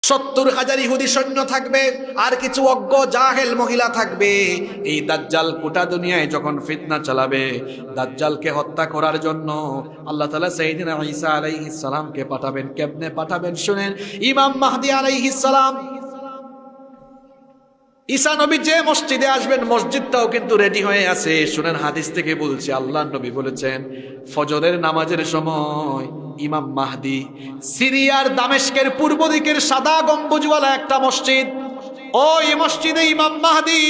70,000 ইহুদি সৈন্য থাকবে, আর কিছু অজ্ঞ জাহেল মহিলা থাকবে। এই দাজ্জাল গোটা দুনিয়ায় যখন ফিতনা চালাবে, দাজ্জালকে হত্যা করার জন্য আল্লাহ তাআলা সাইয়েদনা ঈসা আলাইহিস সালামকে পাঠাবেন। কেমনে পাঠাবেন শুনেন। ইমাম মাহদী আলাইহিস সালাম, ঈসা নবী যে মসজিদে আসবেন, মসজিদটাও কিন্তু রেডি হয়ে আছে। শুনেন, হাদিস থেকে বলছি, আল্লাহর নবী বলেছেন ফজরের নামাজের সময় ইমাম মাহদী সিরিয়ার দামেস্কের পূর্ব দিকের সাদা গম্বুজওয়ালা একটা মসজিদ, ওই মসজিদে ইমাম মাহদী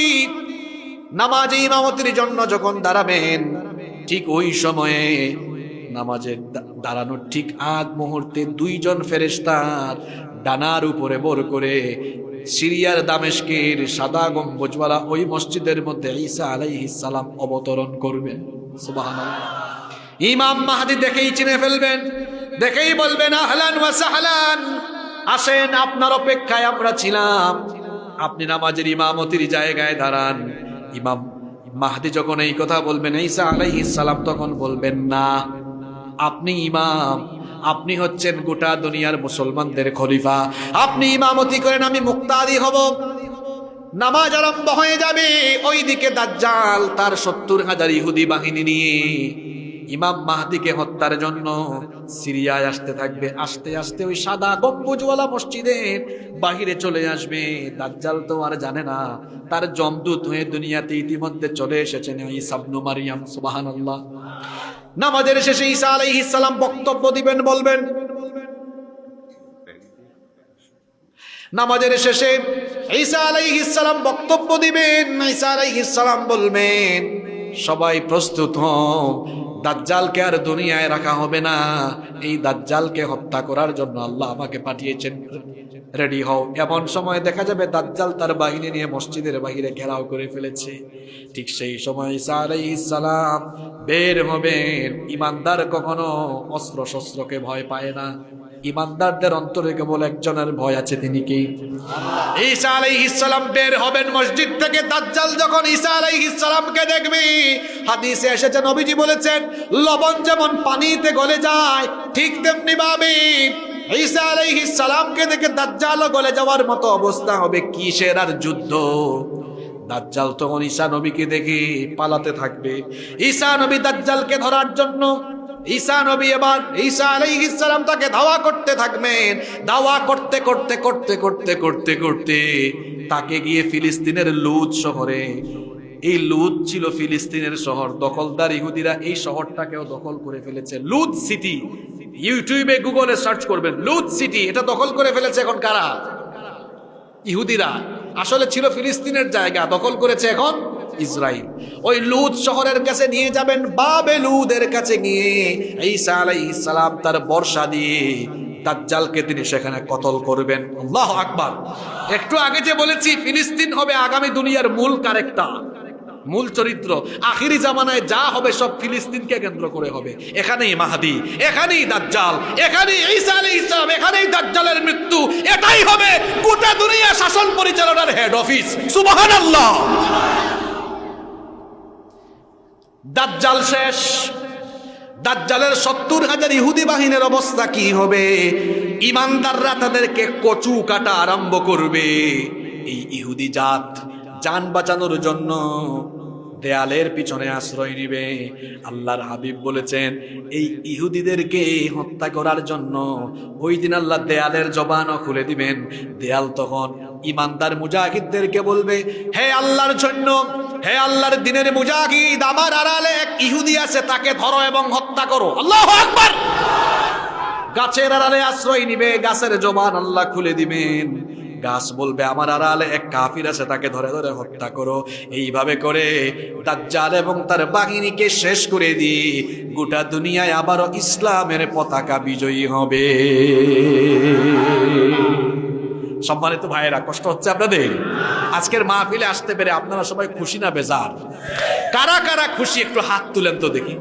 নামাজে ইমামতির জন্য যখন দাঁড়াবেন, ঠিক ওই সময়ে নামাজের দাঁড়ানোর ঠিক আগ মুহূর্তে 2 জন ফেরেশতার ডানার উপরে ভর করে সিরিয়ার দামেস্কের সাদা গম্বুজওয়ালা ওই মসজিদের মধ্যে ঈসা আলাইহিস সালাম অবতরণ করবেন। সুবহানাল্লাহ। ইমাম মাহদী দেখেই চিনে ফেলবেন, দেখেই বলবেন আহলান ওয়া সাহলান, আসেন, আপনার অপেক্ষায় আমরা ছিলাম, আপনি নামাজের ইমামতির জায়গায় দাঁড়ান। ইমাম মাহদী যখন এই কথা বলবেন, ঈসা আলাইহিস সালাম তখন বলবেন, না, আপনি ইমাম, আপনি হচ্ছেন গোটা দুনিয়ার মুসলমানদের খলিফা, আপনি ইমামতি করেন, আমি মুক্তাদি হব। নামাজ আরম্ভ হয়ে যাবে। ওইদিকে দাজ্জাল তার 70,000 ইহুদি বাহিনী নিয়ে ইমাম মাহদীকে হত্যার জন্য সিরিয়ায় আসতে থাকবে। আস্তে আস্তে ওই সাদা গম্বুজওয়ালা মসজিদের বাহিরে চলে আসবে। দাজ্জাল তো আর জানে না তার জমদূত হয়ে দুনিয়াতে ইতিমধ্যে চলে এসেছেন ঈসা ইবনে মারইয়াম। সুবহানাল্লাহ। নামাজের শেষে ঈসা আলাইহিস সালাম বক্তব্য দিবেন, বলবেন, নামাজের শেষে ঈসা আলাইহিস সালাম বক্তব্য দিবেন। ঈসা আলাইহিস সালাম বলবেন, সবাই প্রস্তুত হও, দাজ্জালকে আর দুনিয়ায় রাখা হবে না, এই দাজ্জালকে হত্যা করার জন্য আল্লাহ আমাকে পাঠিয়েছেন, রেডি হও। এমন সময় দেখা যাবে দাজ্জাল তার বাহিনী নিয়ে মসজিদের বাহিরে ঘেরাও করে ফেলেছে। ঠিক সেই সময় ঈসা আলাইহিস সালাম বের হবেন। ইমানদার কখনো অস্ত্র শস্ত্রকে ভয় পায় না, ইমানদারদের অন্তরে কেবল একজনের ভয় আছে, তিনি কি? ঈসা আলাইহিস সালাম বের হবেন মসজিদ থেকে। দাজ্জাল যখন ঈসা আলাইহিস সালামকে দেখবে, হাদিসে এসেছে, নবীজি বলেছেন, লবণ যেমন পানিতে গলে যায়, ঠিক তেমনি ভাবে ঈসা আলাইহিস সালামকে দেখে দাজ্জালও গলে যাওয়ার মতো অবস্থা হবে। কিসের আর যুদ্ধ? দাজ্জাল তখন ঈসা নবীকে দেখে পালাতে থাকবে। ঈসা নবী দাজ্জালকে ধরার জন্য, ঈসা নবী এবার ঈসা আলাইহিস সালাম তাকে ধাওয়া করতে থাকবেন। ধাওয়া করতে করতে করতে করতে করতে করতে তাকে গিয়ে ফিলিস্তিনের লুদ শহরে, এই লুদ ছিল ফিলিস্তিনের শহর, দখলদার ইহুদিরা এই শহরটাকেও দখল করে ফেলেছে। লুদ সিটি, ইউটিউবে গুগলে সার্চ করবেন, লুদ সিটি, এটা দখল করে ফেলেছে এখন কারা? ইহুদিরা। আসলে ছিল ফিলিস্তিনের জায়গা, দখল করেছে এখন ইসরাইল। ওই লুদ শহরের কাছে নিয়ে যাবেন, বাবে লুদের কাছে গিয়ে ঈসা আলাইহিস সালাম তার বর্ষা দিয়ে দাজ্জালকে তিনি সেখানে কতল করবেন। আল্লাহু আকবার। একটু আগে যে বলেছি ফিলিস্তিন হবে আগামী দুনিয়ার মূল ক্যারেক্টার, মূল চরিত্র। আখিরি জামানায় যা হবে সব ফিলিস্তিনকে কেন্দ্র করে হবে। এখানেই মাহদী, এখানেই দাজ্জাল, এখানেই ঈসা আলাইহিস সালাম, এখানেই দাজ্জালের মৃত্যু। এটাই হবে গোটা দুনিয়া শাসন পরিচালনার হেড অফিস। সুবহানাল্লাহ। দাজ্জাল শেষ। দাজ্জালের 70,000 ইহুদি বাহিনীর অবস্থা কি হবে? ইমানদাররা তাদেরকে কচু কাটা আরম্ভ করবে। এই ইহুদি জাত জান বাঁচানোর জন্য দেয়ালের পিছনে আশ্রয় নিবে। আল্লাহর হাবিব বলেছেন, এই ইহুদিদেরকে হত্যা করার জন্য ওই দিন আল্লাহ দেয়ালের জবানও খুলে দিবেন। দেয়াল তখন ইমানদার মুজাহিদদেরকে বলবে, হে আল্লাহর জন্য, হে আল্লাহর দিনের মুজাহিদ, আমার আড়ালে এক ইহুদি আছে, তাকে ধরো এবং হত্যা করো। আল্লাহু আকবার। গাছের আড়ালে আশ্রয় নিবে, গাছের জবান আল্লাহ খুলে দিবেন। গাছ বলবে, আমার আড়ালে এক কাফির আছে, তাকে ধরে ধরে হত্যা করো। এইভাবে করে দাজ্জাল এবং তার বাহিনীকে শেষ করে দিয়ে গোটা দুনিয়ায় আবারও ইসলামের পতাকা বিজয়ী হবে। সম্মানিত ভাইয়েরা, কষ্ট হচ্ছে আপনাদের? আজকের মাহফিলে আসতে পেরে আপনারা সবাই খুশি না বেজার? কারা কারা খুশি একটু হাত তুলেন তো দেখি।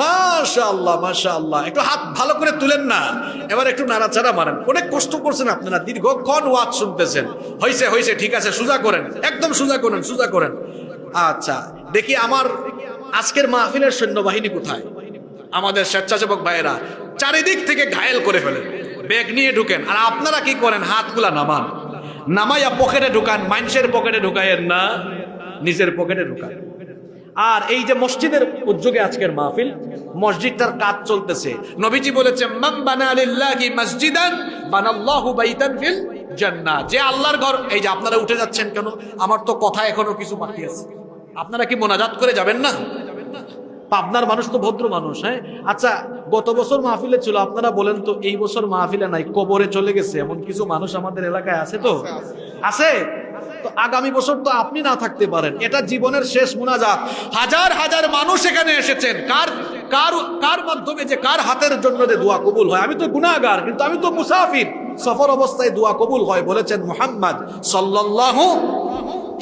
মাশাআল্লাহ, মাশাআল্লাহ। একটু হাত ভালো করে তুলেন না, এবার একটু নাড়াচাড়া মারেন। অনেক কষ্ট করছেন আপনারা, দীর্ঘক্ষণ ওয়াজ শুনতেছেন। হয়েছে হয়েছে, ঠিক আছে, সোজা করেন, একদম সোজা করেন, সোজা করেন। আচ্ছা, দেখি আমার আজকের মাহফিলের সৈন্যবাহিনী কোথায়? আমাদের স্বেচ্ছাসেবক ভাইয়েরা চারিদিক থেকে ঘায়েল করে ফেলেন। ব্যাগ নিয়ে ঢুকেন। আর আপনারা কি করেন? হাতগুলা নামান, নামাইয়া পকেটে ঢুকান। মানুষের পকেটে ঢুকাইয়েন না, নিজের পকেটে ঢুকান। আর এই যে মসজিদের উদ্যোগে আজকের মাহফিল, মসজিদটার কাজ চলতেছে। নবীজি বলেছেন, মান বানা লিল্লাহি মাসজিদান বানাল্লাহু বাইতান ফিল জান্নাহ। যে আল্লাহর ঘর, এই যে আপনারা উঠে যাচ্ছেন কেন? আমার তো কথা এখনো কিছু বাকি আছে। আপনারা কি মোনাজাত করে যাবেন না? পাবনার মানুষ তো ভদ্র মানুষ। হ্যাঁ, আচ্ছা, গত বছর মাহফিলে ছিল, আপনারা বলেন তো এই বছর মাহফিলে নাই, কবরে চলে গেছে এমন কিছু মানুষ আমাদের এলাকায় আছে? তো আছে। তো আগামী বছর তো আপনি না থাকতে পারেন। এটা জীবনের শেষ মুনাজাত। হাজার হাজার মানুষ এখানে এসেছেন। কার কার কার মাধ্যমে, যে কার হাতের জন্য যে দোয়া কবুল হয়? আমি তো গুনাহগার, কিন্তু আমি তো মুসাফির, সফর অবস্থায় দোয়া কবুল হয় বলেছেন মুহাম্মদ সাল্লাল্লাহু।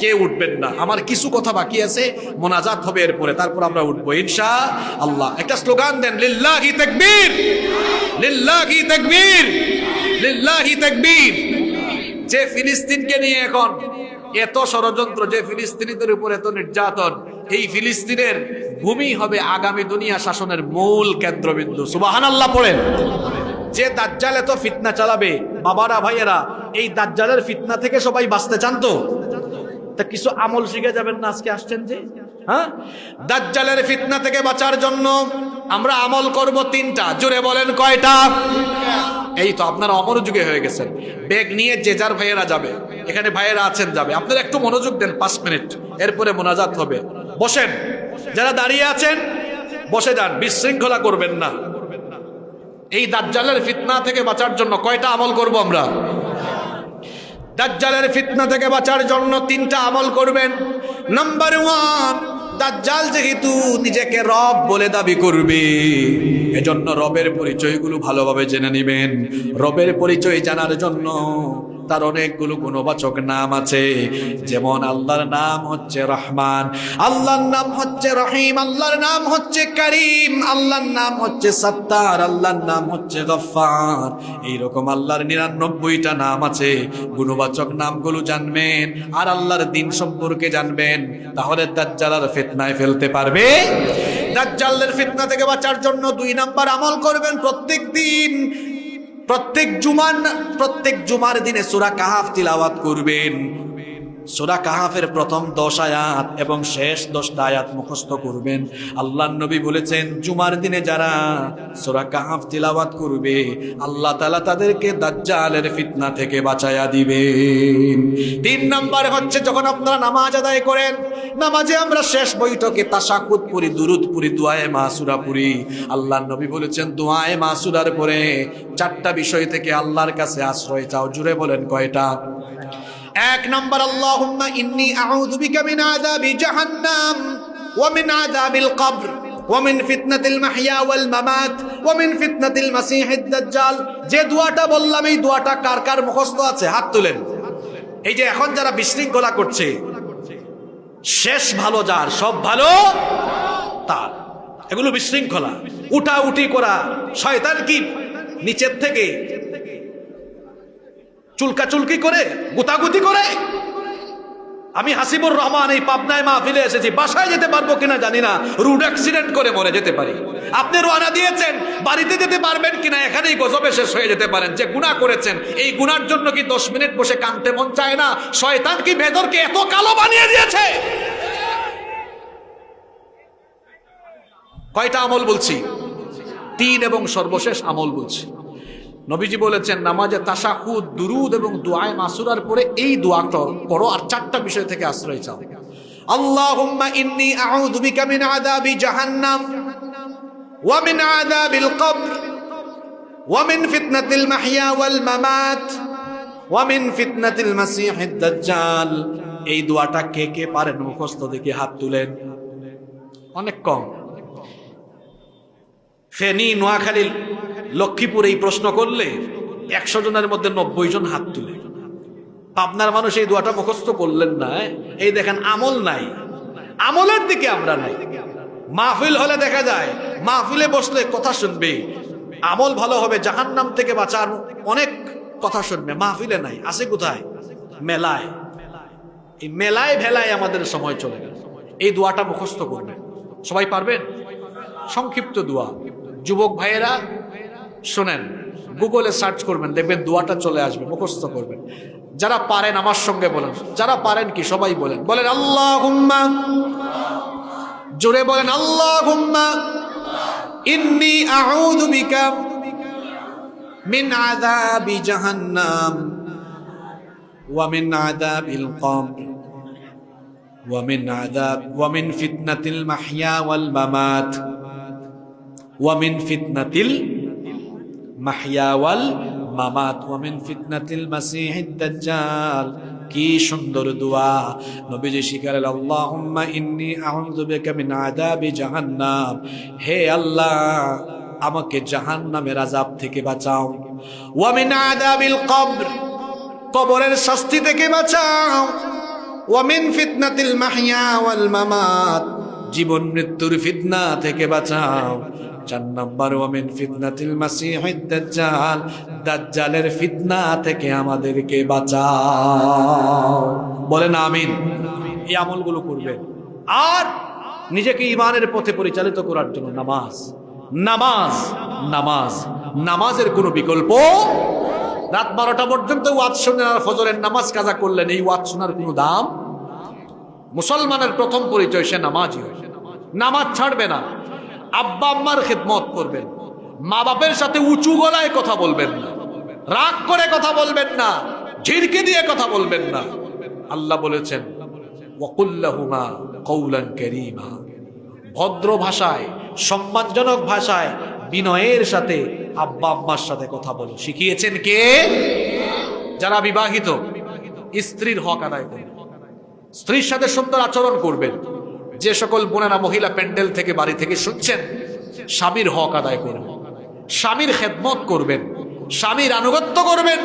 কে উঠবেন না? আমার কিছু কথা বাকি আছে, মোনাজাত হবে এরপরে, তারপর আমরা উঠবো ইনশাআল্লাহ। একটা স্লোগান দেন, লিল্লাহি তাকবীর, লিল্লাহি তাকবীর, লিল্লাহি তাকবীর। যে ফিলিস্তিনকে নিয়ে এখন এত ষড়যন্ত্র, যে ফিলিস্তিনিদের উপর এত নির্যাতন, এই ফিলিস্তিনের ভূমি হবে আগামী দুনিয়া শাসনের মূল কেন্দ্রবিন্দু। সুবহানাল্লাহ পড়েন। যে দাজ্জাল এত ফিতনা চালাবে, বাবারা ভাইয়েরা, এই দাজ্জালের ফিতনা থেকে সবাই বাঁচতে চান তো? তা কিছু আমল শিখে যাবেন না আজকে আসছেন যে? হ্যাঁ, দাজ্জালের ফিতনা থেকে বাঁচার জন্য আমরা আমল করব তিনটা। জোরে বলেন কয়টা? এই তো আপনারা অমনোযোগী হয়ে গেছেন। ব্যাগ নিয়ে যে যার ভাইয়েরা যাবে, এখানে ভাইয়েরা আছেন যাবে। আপনারা একটু মনোযোগ দেন, 5 মিনিট, এরপরে মোনাজাত হবে। বসেন, যারা দাঁড়িয়ে আছেন বসে যান, বিশৃঙ্খলা করবেন না। এই দাজ্জালের ফিতনা থেকে বাঁচার জন্য কয়টা আমল করব আমরা? দাজ্জালের ফিতনা থেকে বাঁচার জন্য 3টা আমল করবেন। নাম্বার 1, দাজ্জাল যেহেতু নিজেকে রব বলে দাবি করবে, এজন্য রবের পরিচয়গুলো ভালোভাবে জেনে নেবেন। রবের পরিচয় জানার জন্য তার অনেকগুলো গুণবাচক নাম আছে। যেমন আল্লাহর নাম হচ্ছে রহমান, আল্লাহর নাম হচ্ছে রহিম, আল্লাহর নাম হচ্ছে করিম, আল্লাহর নাম হচ্ছে সত্তার, আল্লাহর নাম হচ্ছে গফফার। এইরকম আল্লাহর 99টা নাম আছে। গুণবাচক নামগুলো জানবেন আর আল্লাহর দিন সম্পর্কে জানবেন, তাহলে দাজ্জালের ফিতনায় ফেলতে পারবে। দাজ্জালের ফিতনা থেকে বাঁচার জন্য 2 নাম্বার আমল করবেন। প্রত্যেক জুমার দিনে সূরা কাহাফ তিলাওয়াত করবেন। সূরা কাহাফের প্রথম 10 আয়াত এবং শেষ 10টা আয়াত মুখস্থ করবেন। আল্লাহর নবী বলেছেন, জুমার দিনে যারা সূরা কাহাফ তিলাওয়াত করবে, আল্লাহ তাআলা তাদেরকে দাজ্জালের ফিতনা থেকে বাঁচায়া দিবেন। 3 নাম্বার হচ্ছে, যখন আপনারা নামাজ আদায় করেন, নামাজে আমরা শেষ বৈঠকে তাশাহুদ পড়ি, দুরুদ পড়ি, দুআয়ে মাসুরা পড়ি। আল্লাহর নবী বলেছেন, দুআয়ে মাসুরার পরে 4টা বিষয় থেকে আল্লাহর কাছে আশ্রয় চাও। জুড়ে বলেন কয়টা? 1 নাম্বার, আল্লাহুম্মা ইন্নী আউযু বিকা মিন আযাবি জাহান্নাম ওয়া মিন আযাবিল কবর ওয়া মিন ফিতনাতিল মাহইয়া ওয়াল মামাত ওয়া মিন ফিতনাতিল মাসিহিদ দাজ্জাল। যে দোয়াটা বললাম, এই দোয়াটা কার কার মুখস্থ আছে? হাত তুলেন। এই যে এখন যারা বিশৃঙ্খলা করছে, শেষ ভালো যার, সব ভালো তার, এগুলো বিশৃঙ্খলা, উঠাউঠি করা, শয়তান কি নিচের থেকে চুলকাচুলকি করে, গুতাগুতি করে। আমি হাসিবুর রহমান এই পাবনায় মাহফিলে এসেছি, বাসায় যেতে পারবো কিনা জানি না, রোড অ্যাক্সিডেন্ট করে মরে যেতে পারি। আপনি রওনা দিয়েছেন, বাড়িতে যেতে পারবেন কিনা এখানেই গজবে শেষ হয়ে যেতে পারেন। যে গুনাহ করেছেন, এই গুনার জন্য কি 10 মিনিট বসে কাঁদতে মন চায় না? শয়তান কি ভেতরকে এত কালো বানিয়ে দিয়েছে? কয়টা আমল বলছি? 3 এবং সর্বশেষ আমল বলছি। নবীজি বলেছেন, নামাজে তাশাহুদ, দুরুদ এবং দুআয়ে মাসুরার পরে এই দোয়াটা করো আর 4টা বিষয় থেকে আশ্রয় চাও। আল্লাহুম্মা ইন্নী আউযু বিকা মিন আযাবি জাহান্নাম ওয়া মিন আযাবিল কবর ওয়া মিন ফিতনাতিল মাহইয়া ওয়াল মামাত ওয়া মিন ফিতনাতিল মাসিহিদ দাজ্জাল। এই দোয়াটা কে কে পারেন মুখস্থ? দেখি হাত তুলেন। অনেক কম। ফেনী, নোয়াখালী, লক্ষ্মীপুর এই প্রশ্ন করলে 100 জনের মধ্যে 90 জন হাত তুলে। পাবনার মানুষ এই দোয়াটা মুখস্থ করলেন না। এই দেখেন, আমল নাই, আমলের দিকে আমরা নাই। মাহফিল হলে দেখা যায়, মাহফিলে বসলে কথা শুনবে, আমল ভালো হবে, জাহান্নাম থেকে বাঁচার অনেক কথা শুনবে। মাহফিলে নাই, আছে কোথায়? মেলায়। এই মেলায় ভেলায় আমাদের সময় চলে গেল। এই দোয়াটা মুখস্থ করবেন। সবাই পারবেন? সংক্ষিপ্ত দোয়া। যুবক ভাইয়েরা শোনেন, গুগলে সার্চ করবেন, দেখবেন দোয়াটা চলে আসবে, মুখস্থ করবেন। যারা পারেন আমার সঙ্গে বলেন, যারা পারেন কি সবাই বলেন, বলেন আল্লাহুম্মা, জোরে বলেন আল্লাহুম্মা ইন্নী আউযু বিকা মিন আযাবি জাহান্নাম ওয়া মিন আযাবিল কবর ওয়া মিন ফিতনাতিল মাহইয়া ওয়াল মামাত ওয়া মিন ফিতনাতিল মাহইয়া ওয়াল মামাত ওয়া মিন ফিতনাতিল মাসিহিদ দাজ্জাল। কি সুন্দর দোয়া নবীজি শিখালেন, আল্লাহুম্মা ইন্নী আউযু বিকা মিন আযাবি জাহান্নাম, হে আল্লাহ আমাকে জাহান্নামের আযাব থেকে বাঁচাও, ওয়া মিন আযাবিল কবর, কবরের শাস্তি থেকে বাঁচাও, ওয়া মিন ফিতনাতিল মাহইয়া ওয়াল মামাত, জীবন মৃত্যুর ফিতনা থেকে বাঁচাও। 4 নম্বর, ওয়া মিন ফিতনাতিল মাসিহিদ দাজ্জাল, দাজ্জালের ফিতনা থেকে আমাদেরকে বাঁচাও। বলেন আমিন। এই আমলগুলো করবেন। আর নিজেকে ঈমানের পথে পরিচালিত করার জন্য নামাজ, নামাজ, নামাজ, নামাজের কোনো বিকল্প। রাত 12টা পর্যন্ত ওয়াজ শুনেন আর ফজরের নামাজ কাজা করলেন, এই ওয়াজ শোনার কোনো দাম? মুসলমানের প্রথম পরিচয় সে নামাজি হয়। নামাজ ছাড়বে না। আব্বা আম্মার খেদমত করবেন, মা বাপের সাথে উঁচু গলায় কথা বলবেন না, রাগ করে কথা বলবেন না, ঝিড়কি দিয়ে কথা বলবেন না। আল্লাহ বলেছেন ওয়াকুল লাহুমা কওলান কারীমা, ভদ্র ভাষায়, সম্মানজনক ভাষায়, বিনয়ের সাথে আব্বা আম্মার সাথে কথা বলো। শিখিয়েছেন কে? যারা বিবাহিত, স্ত্রীর হক আদায় করবেন, স্ত্রীর সাথে সুন্দর আচরণ করবেন। যে সকল বোনেরা মহিলা প্যান্ডেল থেকে, বাড়ি থেকে শুনছেন, স্বামীর হক আদায় করবেন, স্বামীর খেদমত করবেন, স্বামীর আনুগত্য করবেন।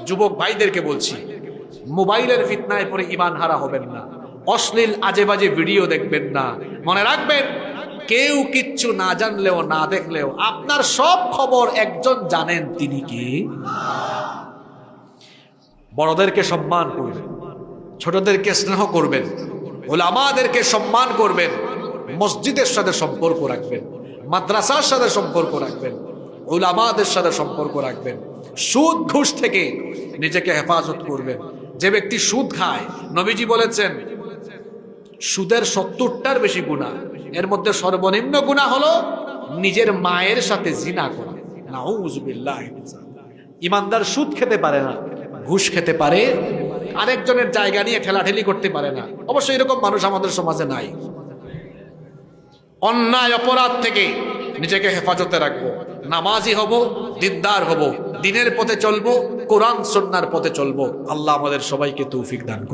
যুবক ভাইদেরকে বলছি, মোবাইলের ফিতনায় পড়ে ঈমান হারা হবেন না, অশ্লীল আজে বাজে ভিডিও দেখবেন না। মনে রাখবেন, কেউ কিচ্ছু না জানলেও না দেখলেও আপনার সব খবর একজন জানেন, তিনি কি? বড়দেরকে সম্মান করবেন, ছোটদেরকে স্নেহ করবেন, উলামাদেরকে সম্মান করবেন, মসজিদের সাথে সম্পর্ক রাখবেন, মাদ্রাসার সাথে সম্পর্ক রাখবেন, উলামাদের সাথে সম্পর্ক রাখবেন। সুদ ঘুষ থেকে নিজেকে হেফাজত করবেন। যে ব্যক্তি সুদ খায়, নবীজি বলেছেন সুদের 70টার বেশি গুনাহ, এর মধ্যে সর্বনিম্ন গুনাহ হলো নিজের মায়ের সাথে জিনা করা। নাউযুবিল্লাহ। ইমানদার সুদ খেতে পারে না, ঘুষ খেতে পারে, আরেকজনের জায়গা নিয়ে ঠেলাঠেলি করতে পারে না। অবশ্যই এরকম মানুষ আমাদের সমাজে নাই। অন্যায় অপরাধ থেকে নিজেকে হেফাজতে রাখবো, নামাজি হব, দিনদার হব, দিনের পথে চলবো, কোরআন সুন্নাহর পথে চলবো। আল্লাহ আমাদের সবাইকে তৌফিক দান করুন।